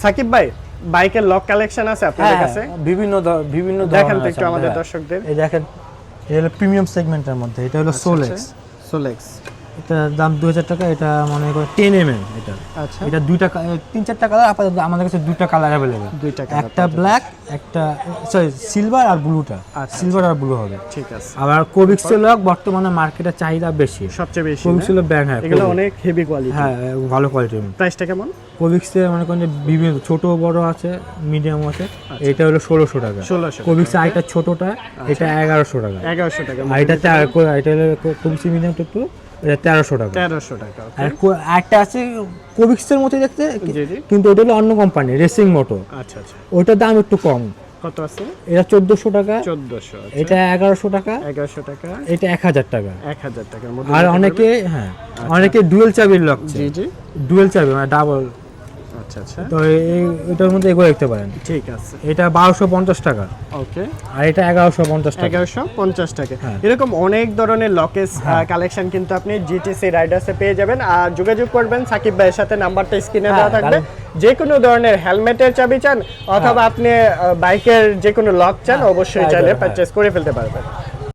সাকিব ভাই, বাইকের lock collection আছে আপনাদের কাছে? বিভিন্ন দেখেন তো একটু আমাদের দর্শকদের। এই দেখেন, এটা হলো প্রিমিয়াম সেগমেন্টের মধ্যে, এটা হলো সোলেক্স। এটা দাম 2000 টাকা, এটা মনে করে 10 mm এটা। আচ্ছা, এটা দুইটা 3-4টা কালার আপাতত আমাদের কাছে, দুইটা কালার अवेलेबल। দুইটা একটা ব্ল্যাক, একটা সিলভার আর ব্লুটা। সিলভার আর ব্লু হবে। ঠিক আছে। আবার কোবিক্সের লক বর্তমানে মার্কেটে চাহিদা বেশি, সবচেয়ে বেশি কোবিক্সের ব্র্যান্ড। হ্যাঁ, এগুলো অনেক হেভি কোয়ালিটি। হ্যাঁ, ভালো কোয়ালিটির। প্রাইসটা কেমন? কোবিক্সে মনে করেন যে বিভিন্ন ছোট বড় আছে, মিডিয়াম আছে। এটা হলো 1600 টাকা। 1600 কোবিক্সে আইটা ছোটটা, এটা 1100 টাকা। 1100 টাকা। আর এটা এটা হলো কোবিক্স মিডিয়ামটা একটু, এটা 1300 টাকা। 1300 টাকা। আর একটা আছে কোবিক্সের মতো দেখতে, জি জি। কিন্তু ওটা হলো অন্য কোম্পানি, রেসিং মোটো। আচ্ছা আচ্ছা। ওটার দাম একটু কম। কত আছে? এটা 1400 টাকা। 1400। এটা 1100 টাকা। 1100 টাকা। এটা 1000 টাকা। 1000 টাকার মধ্যে। আর অনেকে, হ্যাঁ, অনেকে ডুয়েল চাবির লক। জি জি। ডুয়েল চাবি মানে ডাবল। আচ্ছা আচ্ছা। তো এটার মধ্যে এগুলো দেখতে পারেন। ঠিক আছে। এটা 1250 টাকা। ওকে। আর এটা 1150 টাকা। 1150 টাকা। হ্যাঁ। এরকম অনেক ধরনের লকেস কালেকশন কিন্তু আপনি জিটিসি রাইডার্সে পেয়ে যাবেন। আর যোগাযোগ করবেন সাকিব ভাইয়ের সাথে, নাম্বারটা স্ক্রিনে দেওয়া থাকবে। যে কোনো ধরনের হেলমেটের চাবি চান অথবা আপনি বাইকের যে কোনো লক চান, অবশ্যই চাইলে পারচেজ করে ফেলতে পারবেন।